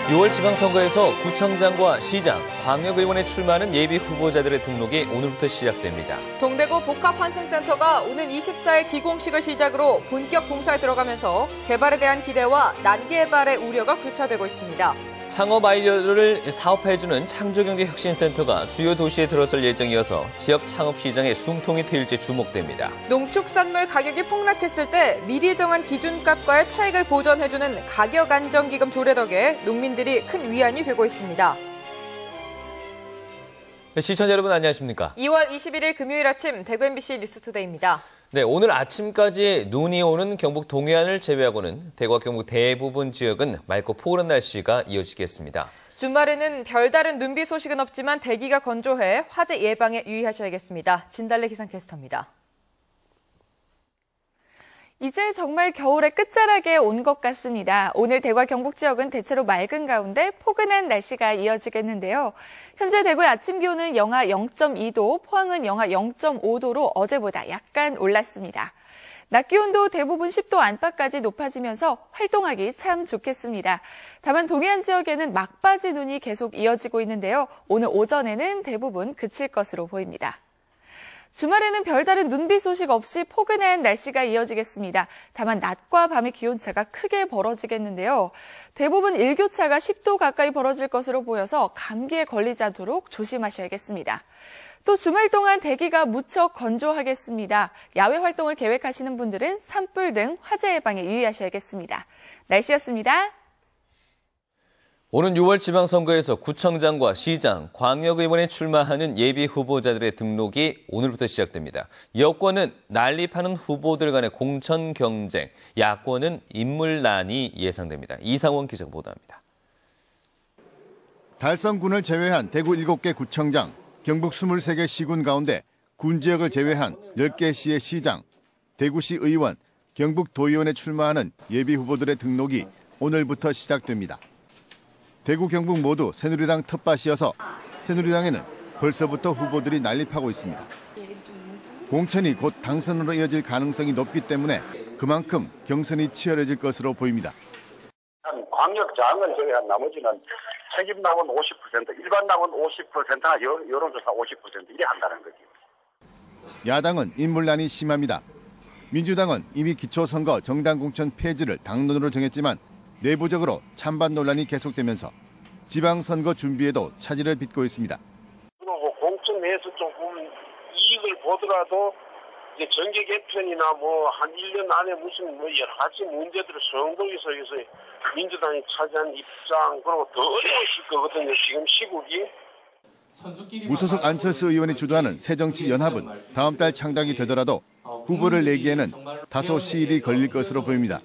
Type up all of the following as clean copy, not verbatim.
6월 지방선거에서 구청장과 시장, 광역의원에 출마하는 예비 후보자들의 등록이 오늘부터 시작됩니다. 동대구 복합환승센터가 오는 24일 기공식을 시작으로 본격 공사에 들어가면서 개발에 대한 기대와 난개발의 우려가 교차되고 있습니다. 창업 아이디어를 사업화해주는 창조경제혁신센터가 주요 도시에 들어설 예정이어서 지역 창업 시장에 숨통이 트일지 주목됩니다. 농축산물 가격이 폭락했을 때 미리 정한 기준값과의 차익을 보전해주는 가격안정기금 조례 덕에 농민들이 큰 위안이 되고 있습니다. 시청자 여러분 안녕하십니까? 2월 21일 금요일 아침 대구 MBC 뉴스투데이입니다. 네, 오늘 아침까지 눈이 오는 경북 동해안을 제외하고는 대구와 경북 대부분 지역은 맑고 포근한 날씨가 이어지겠습니다. 주말에는 별다른 눈비 소식은 없지만 대기가 건조해 화재 예방에 유의하셔야겠습니다. 진달래 기상캐스터입니다. 이제 정말 겨울의 끝자락에 온 것 같습니다. 오늘 대구와 경북 지역은 대체로 맑은 가운데 포근한 날씨가 이어지겠는데요. 현재 대구의 아침 기온은 영하 0.2도, 포항은 영하 0.5도로 어제보다 약간 올랐습니다. 낮 기온도 대부분 10도 안팎까지 높아지면서 활동하기 참 좋겠습니다. 다만 동해안 지역에는 막바지 눈이 계속 이어지고 있는데요. 오늘 오전에는 대부분 그칠 것으로 보입니다. 주말에는 별다른 눈비 소식 없이 포근한 날씨가 이어지겠습니다. 다만 낮과 밤의 기온차가 크게 벌어지겠는데요. 대부분 일교차가 10도 가까이 벌어질 것으로 보여서 감기에 걸리지 않도록 조심하셔야겠습니다. 또 주말 동안 대기가 무척 건조하겠습니다. 야외 활동을 계획하시는 분들은 산불 등 화재 예방에 유의하셔야겠습니다. 날씨였습니다. 오는 6월 지방선거에서 구청장과 시장, 광역의원에 출마하는 예비 후보자들의 등록이 오늘부터 시작됩니다. 여권은 난립하는 후보들 간의 공천 경쟁, 야권은 인물난이 예상됩니다. 이상원 기자가 보도합니다. 달성군을 제외한 대구 7개 구청장, 경북 23개 시군 가운데 군 지역을 제외한 10개 시의 시장, 대구시 의원, 경북 도의원에 출마하는 예비 후보들의 등록이 오늘부터 시작됩니다. 대구, 경북 모두 새누리당 텃밭이어서 새누리당에는 벌써부터 후보들이 난립하고 있습니다. 공천이 곧 당선으로 이어질 가능성이 높기 때문에 그만큼 경선이 치열해질 것으로 보입니다. 광역장을 제외한 나머지는 책임당원 50%, 일반당원 50%나 여론조사 50% 이래 한다는 거죠. 야당은 인물난이 심합니다. 민주당은 이미 기초선거 정당 공천 폐지를 당론으로 정했지만 내부적으로 찬반 논란이 계속되면서 지방선거 준비에도 차질을 빚고 있습니다. 공천 내에서 조금 이익을 보더라도 이제 정계 개편이나 한 1년 안에 무슨 여러 가지 문제들을 선거에서 민주당이 차지한 입장 그리고 더 어려우실 거거든요. 지금 시국이. 무소속 안철수 의원이 주도하는 새정치연합은 다음 달 창당이 되더라도 후보를 내기에는 다소 시일이 걸릴 것으로 보입니다.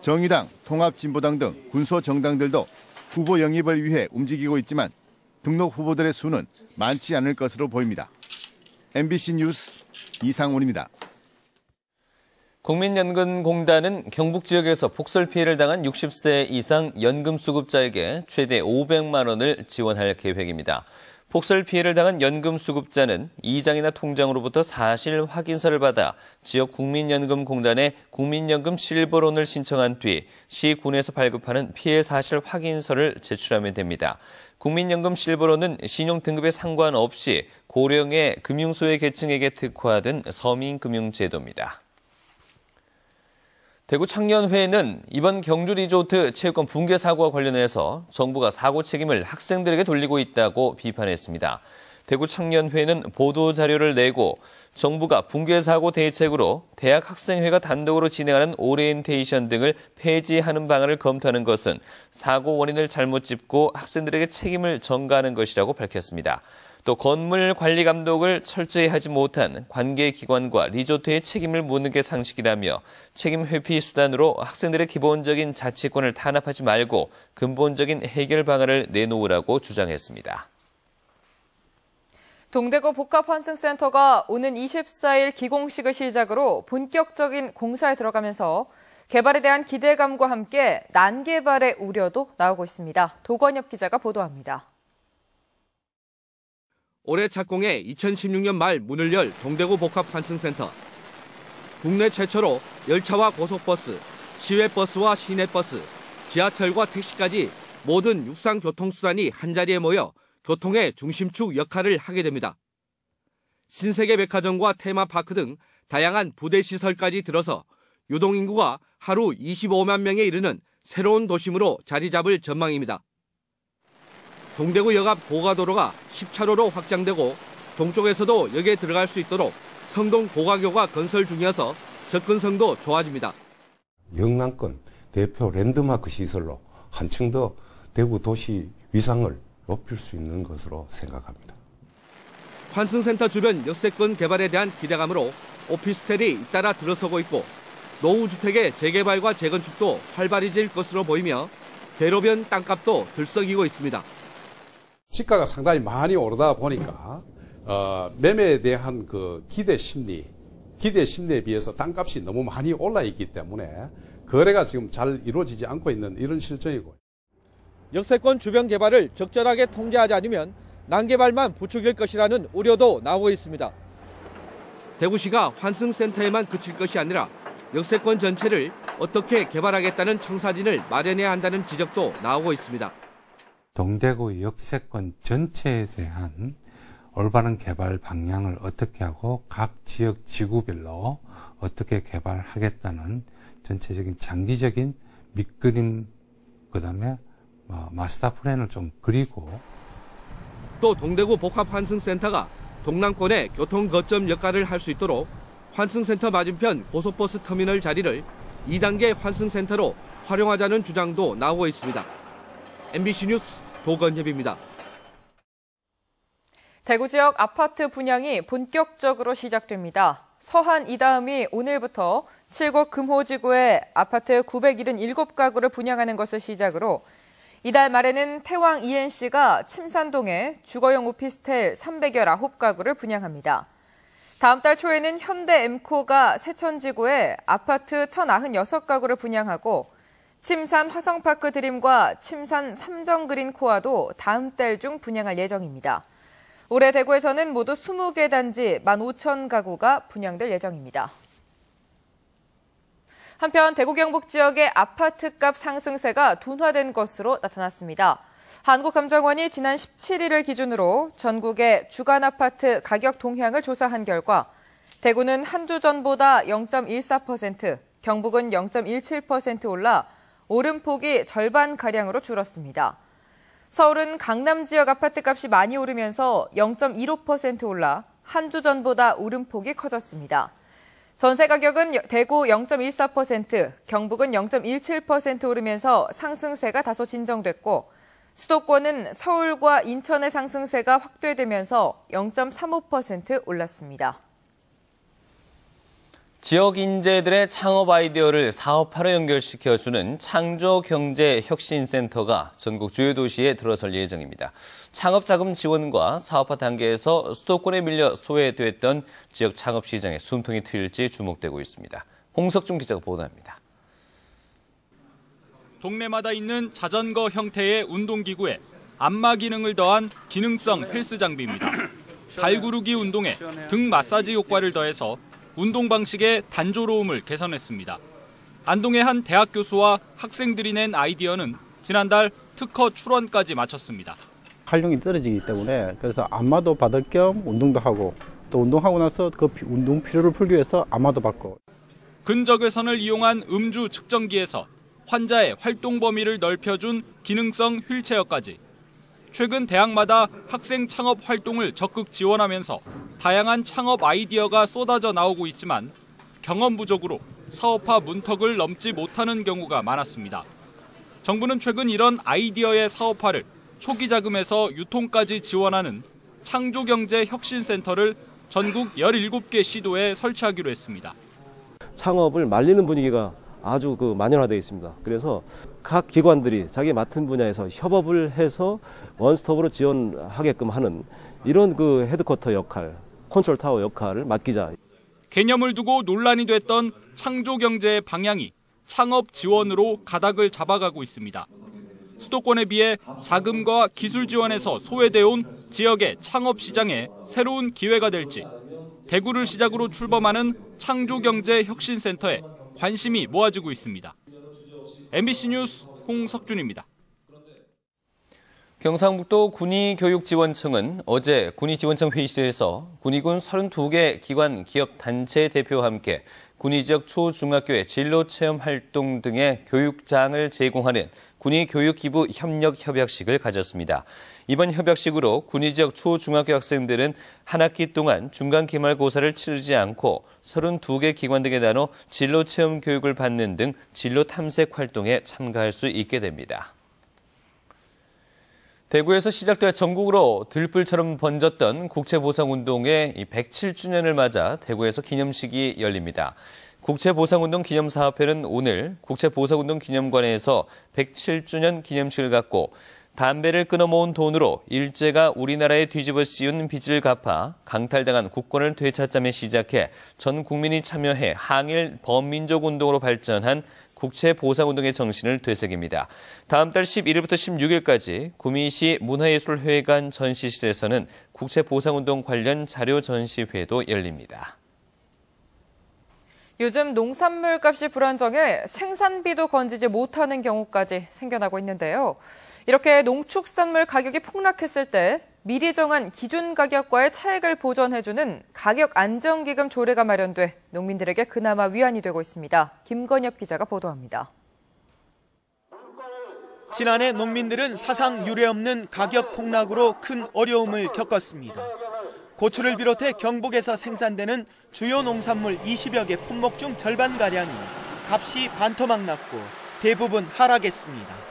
정의당, 통합진보당 등 군소정당들도 후보 영입을 위해 움직이고 있지만 등록 후보들의 수는 많지 않을 것으로 보입니다. MBC 뉴스 이상훈입니다. 국민연금공단은 경북 지역에서 폭설 피해를 당한 60세 이상 연금수급자에게 최대 500만 원을 지원할 계획입니다. 폭설 피해를 당한 연금수급자는 이장이나 통장으로부터 사실 확인서를 받아 지역 국민연금공단에 국민연금 실버론을 신청한 뒤 시군에서 발급하는 피해 사실 확인서를 제출하면 됩니다. 국민연금 실버론은 신용등급에 상관없이 고령의 금융소외 계층에게 특화된 서민금융제도입니다. 대구 창년회는 이번 경주 리조트 체육관 붕괴 사고와 관련해서 정부가 사고 책임을 학생들에게 돌리고 있다고 비판했습니다. 대구 창년회는 보도자료를 내고 정부가 붕괴 사고 대책으로 대학 학생회가 단독으로 진행하는 오리엔테이션 등을 폐지하는 방안을 검토하는 것은 사고 원인을 잘못 짚고 학생들에게 책임을 전가하는 것이라고 밝혔습니다. 또 건물 관리 감독을 철저히 하지 못한 관계기관과 리조트의 책임을 묻는 게 상식이라며 책임 회피 수단으로 학생들의 기본적인 자치권을 탄압하지 말고 근본적인 해결 방안을 내놓으라고 주장했습니다. 동대구 복합환승센터가 오는 24일 기공식을 시작으로 본격적인 공사에 들어가면서 개발에 대한 기대감과 함께 난개발의 우려도 나오고 있습니다. 도건엽 기자가 보도합니다. 올해 착공해 2016년 말 문을 열 동대구 복합환승센터. 국내 최초로 열차와 고속버스, 시외버스와 시내버스, 지하철과 택시까지 모든 육상 교통수단이 한자리에 모여 교통의 중심축 역할을 하게 됩니다. 신세계백화점과 테마파크 등 다양한 부대 시설까지 들어서 유동인구가 하루 25만 명에 이르는 새로운 도심으로 자리 잡을 전망입니다. 동대구역 앞 고가도로가 10차로로 확장되고 동쪽에서도 역에 들어갈 수 있도록 성동 고가교가 건설 중이어서 접근성도 좋아집니다. 영남권 대표 랜드마크 시설로 한층 더 대구 도시 위상을 높일 수 있는 것으로 생각합니다. 환승센터 주변 역세권 개발에 대한 기대감으로 오피스텔이 잇따라 들어서고 있고 노후주택의 재개발과 재건축도 활발해질 것으로 보이며 대로변 땅값도 들썩이고 있습니다. 지가가 상당히 많이 오르다 보니까 매매에 대한 그 기대 심리에 비해서 땅값이 너무 많이 올라 있기 때문에 거래가 지금 잘 이루어지지 않고 있는 이런 실정이고. 역세권 주변 개발을 적절하게 통제하지 않으면 난개발만 부추길 것이라는 우려도 나오고 있습니다. 대구시가 환승센터에만 그칠 것이 아니라 역세권 전체를 어떻게 개발하겠다는 청사진을 마련해야 한다는 지적도 나오고 있습니다. 동대구 역세권 전체에 대한 올바른 개발 방향을 어떻게 하고 각 지역 지구별로 어떻게 개발하겠다는 전체적인 장기적인 밑그림, 그다음에 마스터 플랜을 좀 그리고 또 동대구 복합환승센터가 동남권의 교통 거점 역할을 할 수 있도록 환승센터 맞은편 고속버스 터미널 자리를 2단계 환승센터로 활용하자는 주장도 나오고 있습니다. MBC 뉴스 도건협입니다. 대구 지역 아파트 분양이 본격적으로 시작됩니다. 서한 이다음이 오늘부터 칠곡 금호지구에 아파트 977가구를 분양하는 것을 시작으로 이달 말에는 태왕 ENC가 침산동에 주거용 오피스텔 319가구를 분양합니다. 다음 달 초에는 현대 엠코가 세천지구에 아파트 1096가구를 분양하고 침산 화성파크 드림과 침산 삼정그린코아도 다음 달 중 분양할 예정입니다. 올해 대구에서는 모두 20개 단지 15,000가구가 분양될 예정입니다. 한편 대구 경북 지역의 아파트값 상승세가 둔화된 것으로 나타났습니다. 한국감정원이 지난 17일을 기준으로 전국의 주간 아파트 가격 동향을 조사한 결과 대구는 한 주 전보다 0.14%, 경북은 0.17% 올라 오름폭이 절반가량으로 줄었습니다. 서울은 강남 지역 아파트값이 많이 오르면서 0.15% 올라 한 주 전보다 오름폭이 커졌습니다. 전세 가격은 대구 0.14%, 경북은 0.17% 오르면서 상승세가 다소 진정됐고 수도권은 서울과 인천의 상승세가 확대되면서 0.35% 올랐습니다. 지역 인재들의 창업 아이디어를 사업화로 연결시켜주는 창조경제혁신센터가 전국 주요 도시에 들어설 예정입니다. 창업자금 지원과 사업화 단계에서 수도권에 밀려 소외됐던 지역 창업시장에 숨통이 트일지 주목되고 있습니다. 홍석준 기자가 보도합니다. 동네마다 있는 자전거 형태의 운동기구에 안마 기능을 더한 기능성 헬스 장비입니다. 발구르기 운동에 등 마사지 효과를 더해서 운동 방식의 단조로움을 개선했습니다. 안동의 한 대학 교수와 학생들이 낸 아이디어는 지난달 특허 출원까지 마쳤습니다. 활용이 떨어지기 때문에 그래서 안마도 받을 겸 운동도 하고 또 운동하고 나서 그 운동 피로를 풀기 위해서 안마도 받고. 근적외선을 이용한 음주 측정기에서 환자의 활동 범위를 넓혀준 기능성 휠체어까지 최근 대학마다 학생 창업 활동을 적극 지원하면서 다양한 창업 아이디어가 쏟아져 나오고 있지만 경험 부족으로 사업화 문턱을 넘지 못하는 경우가 많았습니다. 정부는 최근 이런 아이디어의 사업화를 초기 자금에서 유통까지 지원하는 창조경제혁신센터를 전국 17개 시도에 설치하기로 했습니다. 창업을 말리는 분위기가 아주 만연화되어 있습니다. 그래서 각 기관들이 자기 맡은 분야에서 협업을 해서 원스톱으로 지원하게끔 하는 이런 헤드쿼터 역할, 컨트롤 타워 역할을 맡기자. 개념을 두고 논란이 됐던 창조경제의 방향이 창업 지원으로 가닥을 잡아가고 있습니다. 수도권에 비해 자금과 기술 지원에서 소외되어 온 지역의 창업 시장에 새로운 기회가 될지 대구를 시작으로 출범하는 창조경제혁신센터에 관심이 모아지고 있습니다. MBC 뉴스 홍석준입니다. 경상북도 군의교육지원청은 어제 군의지원청 회의실에서 군의군 32개 기관, 기업, 단체 대표와 함께 군의 지역 초중학교의 진로체험 활동 등의 교육장을 제공하는 군의교육기부 협력협약식을 가졌습니다. 이번 협약식으로 군의 지역 초중학교 학생들은 한 학기 동안 중간기말고사를 치르지 않고 32개 기관 등에 나눠 진로체험 교육을 받는 등 진로 탐색 활동에 참가할 수 있게 됩니다. 대구에서 시작돼 전국으로 들불처럼 번졌던 국채보상운동의 107주년을 맞아 대구에서 기념식이 열립니다. 국채보상운동 기념사업회는 오늘 국채보상운동 기념관에서 107주년 기념식을 갖고 담배를 끊어 모은 돈으로 일제가 우리나라에 뒤집어 씌운 빚을 갚아 강탈당한 국권을 되찾자며 시작해 전 국민이 참여해 항일 범민족운동으로 발전한 국채보상운동의 정신을 되새깁니다. 다음 달 11일부터 16일까지 구미시 문화예술회관 전시실에서는 국채보상운동 관련 자료 전시회도 열립니다. 요즘 농산물 값이 불안정해 생산비도 건지지 못하는 경우까지 생겨나고 있는데요. 이렇게 농축산물 가격이 폭락했을 때 미리 정한 기준 가격과의 차액을 보전해주는 가격 안정기금 조례가 마련돼 농민들에게 그나마 위안이 되고 있습니다. 김건엽 기자가 보도합니다. 지난해 농민들은 사상 유례없는 가격 폭락으로 큰 어려움을 겪었습니다. 고추를 비롯해 경북에서 생산되는 주요 농산물 20여 개 품목 중 절반가량이 값이 반토막 났고 대부분 하락했습니다.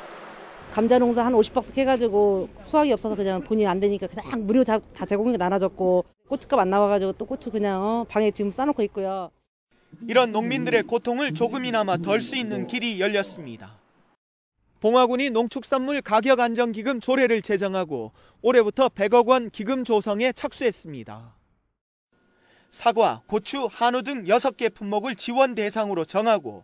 감자 농사 한 50박스 해가지고 수확이 없어서 그냥 돈이 안 되니까 그냥 무료 다 제공이 나눠졌고 고춧값 안 나와가지고 또 고추 그냥 방에 지금 싸놓고 있고요. 이런 농민들의 고통을 조금이나마 덜 수 있는 길이 열렸습니다. 봉화군이 농축산물 가격안정기금 조례를 제정하고 올해부터 100억 원 기금 조성에 착수했습니다. 사과, 고추, 한우 등 6개 품목을 지원 대상으로 정하고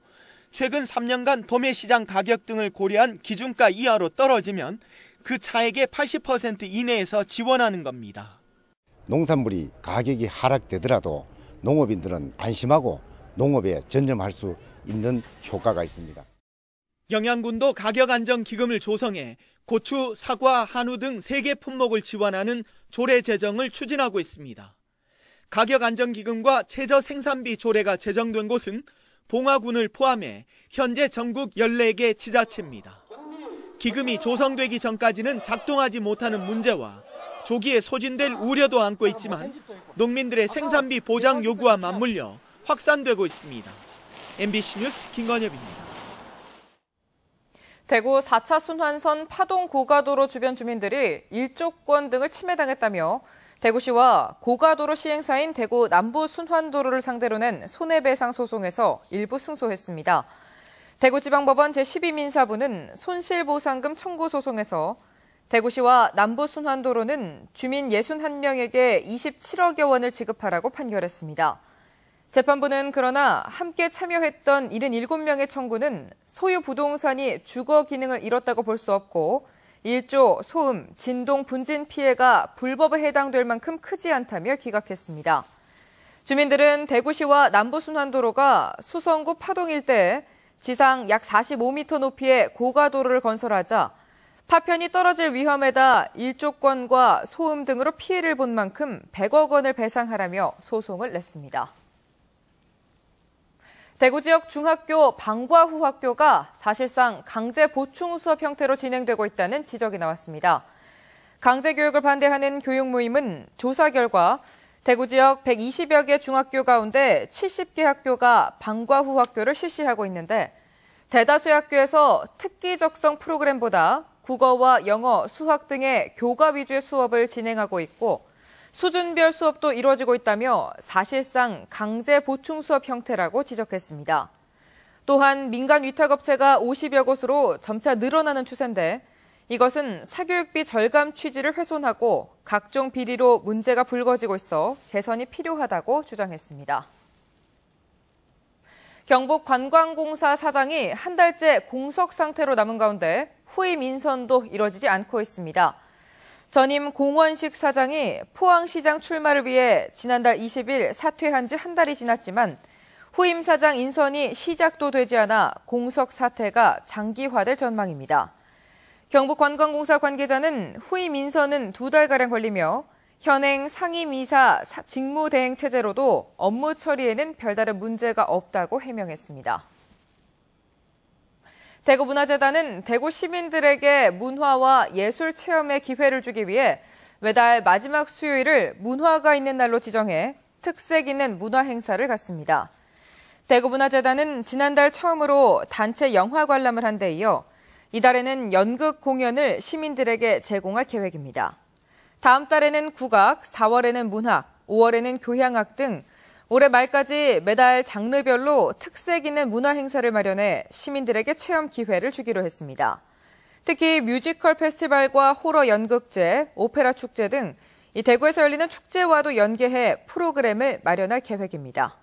최근 3년간 도매시장 가격 등을 고려한 기준가 이하로 떨어지면 그 차액의 80% 이내에서 지원하는 겁니다. 농산물이 가격이 하락되더라도 농업인들은 안심하고 농업에 전념할 수 있는 효과가 있습니다. 영양군도 가격안정기금을 조성해 고추, 사과, 한우 등 3개 품목을 지원하는 조례 제정을 추진하고 있습니다. 가격안정기금과 최저생산비 조례가 제정된 곳은 봉화군을 포함해 현재 전국 14개 지자체입니다. 기금이 조성되기 전까지는 작동하지 못하는 문제와 조기에 소진될 우려도 안고 있지만 농민들의 생산비 보장 요구와 맞물려 확산되고 있습니다. MBC 뉴스 김건엽입니다. 대구 4차 순환선 파동 고가도로 주변 주민들이 일조권 등을 침해당했다며 대구시와 고가도로 시행사인 대구 남부순환도로를 상대로 낸 손해배상 소송에서 일부 승소했습니다. 대구지방법원 제12민사부는 손실보상금 청구 소송에서 대구시와 남부순환도로는 주민 61명에게 27억여 원을 지급하라고 판결했습니다. 재판부는 그러나 함께 참여했던 77명의 청구는 소유 부동산이 주거 기능을 잃었다고 볼 수 없고 일조, 소음, 진동, 분진 피해가 불법에 해당될 만큼 크지 않다며 기각했습니다. 주민들은 대구시와 남부순환도로가 수성구 파동 일대에 지상 약 45m 높이의 고가도로를 건설하자 파편이 떨어질 위험에다 일조권과 소음 등으로 피해를 본 만큼 100억 원을 배상하라며 소송을 냈습니다. 대구 지역 중학교 방과 후 학교가 사실상 강제 보충 수업 형태로 진행되고 있다는 지적이 나왔습니다. 강제 교육을 반대하는 교육 모임은 조사 결과 대구 지역 120여 개 중학교 가운데 70개 학교가 방과 후 학교를 실시하고 있는데 대다수의 학교에서 특기 적성 프로그램보다 국어와 영어, 수학 등의 교과 위주의 수업을 진행하고 있고 수준별 수업도 이루어지고 있다며 사실상 강제 보충 수업 형태라고 지적했습니다. 또한 민간 위탁업체가 50여 곳으로 점차 늘어나는 추세인데 이것은 사교육비 절감 취지를 훼손하고 각종 비리로 문제가 불거지고 있어 개선이 필요하다고 주장했습니다. 경북관광공사 사장이 한 달째 공석 상태로 남은 가운데 후임 인선도 이뤄지지 않고 있습니다. 전임 공원식 사장이 포항시장 출마를 위해 지난달 20일 사퇴한 지 한 달이 지났지만 후임 사장 인선이 시작도 되지 않아 공석 사태가 장기화될 전망입니다. 경북관광공사 관계자는 후임 인선은 2달가량 걸리며 현행 상임이사 직무대행 체제로도 업무 처리에는 별다른 문제가 없다고 해명했습니다. 대구문화재단은 대구 시민들에게 문화와 예술 체험의 기회를 주기 위해 매달 마지막 수요일을 문화가 있는 날로 지정해 특색 있는 문화 행사를 갖습니다. 대구문화재단은 지난달 처음으로 단체 영화 관람을 한 데 이어 이달에는 연극 공연을 시민들에게 제공할 계획입니다. 다음 달에는 국악, 4월에는 문학, 5월에는 교향악 등 올해 말까지 매달 장르별로 특색 있는 문화 행사를 마련해 시민들에게 체험 기회를 주기로 했습니다. 특히 뮤지컬 페스티벌과 호러 연극제, 오페라 축제 등 이 대구에서 열리는 축제와도 연계해 프로그램을 마련할 계획입니다.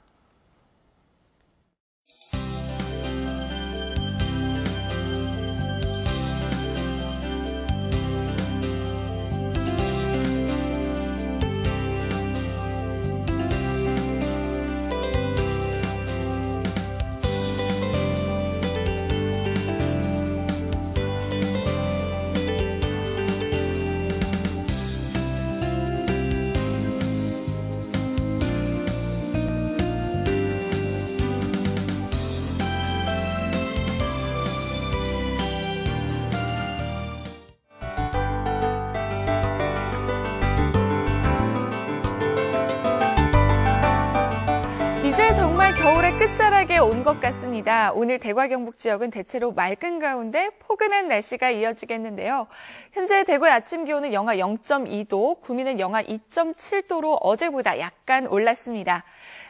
이제 정말 겨울의 끝자락에 온 것 같습니다. 오늘 대구와 경북 지역은 대체로 맑은 가운데 포근한 날씨가 이어지겠는데요. 현재 대구의 아침 기온은 영하 0.2도, 구미는 영하 2.7도로 어제보다 약간 올랐습니다.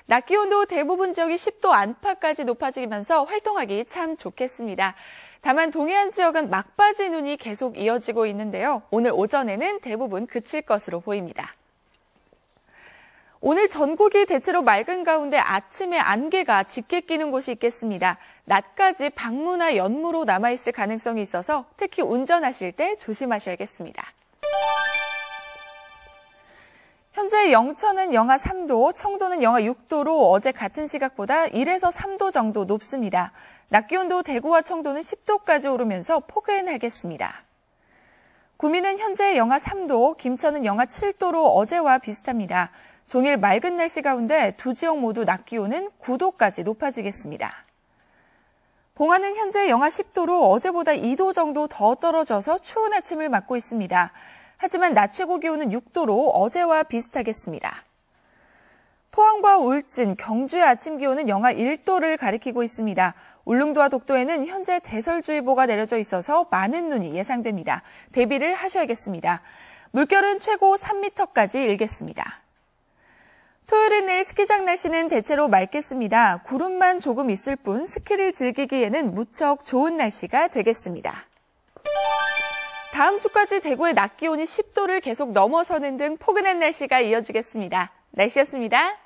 낮 기온도 대부분 지역이 10도 안팎까지 높아지면서 활동하기 참 좋겠습니다. 다만 동해안 지역은 막바지 눈이 계속 이어지고 있는데요. 오늘 오전에는 대부분 그칠 것으로 보입니다. 오늘 전국이 대체로 맑은 가운데 아침에 안개가 짙게 끼는 곳이 있겠습니다. 낮까지 방무나 연무로 남아있을 가능성이 있어서 특히 운전하실 때 조심하셔야겠습니다. 현재 영천은 영하 3도, 청도는 영하 6도로 어제 같은 시각보다 1에서 3도 정도 높습니다. 낮 기온도 대구와 청도는 10도까지 오르면서 포근하겠습니다. 구미는 현재 영하 3도, 김천은 영하 7도로 어제와 비슷합니다. 종일 맑은 날씨 가운데 두 지역 모두 낮 기온은 9도까지 높아지겠습니다. 봉화는 현재 영하 10도로 어제보다 2도 정도 더 떨어져서 추운 아침을 맞고 있습니다. 하지만 낮 최고 기온은 6도로 어제와 비슷하겠습니다. 포항과 울진, 경주의 아침 기온은 영하 1도를 가리키고 있습니다. 울릉도와 독도에는 현재 대설주의보가 내려져 있어서 많은 눈이 예상됩니다. 대비를 하셔야겠습니다. 물결은 최고 3m까지 일겠습니다. 토요일인 내일 스키장 날씨는 대체로 맑겠습니다. 구름만 조금 있을 뿐 스키를 즐기기에는 무척 좋은 날씨가 되겠습니다. 다음 주까지 대구의 낮 기온이 10도를 계속 넘어서는 등 포근한 날씨가 이어지겠습니다. 날씨였습니다.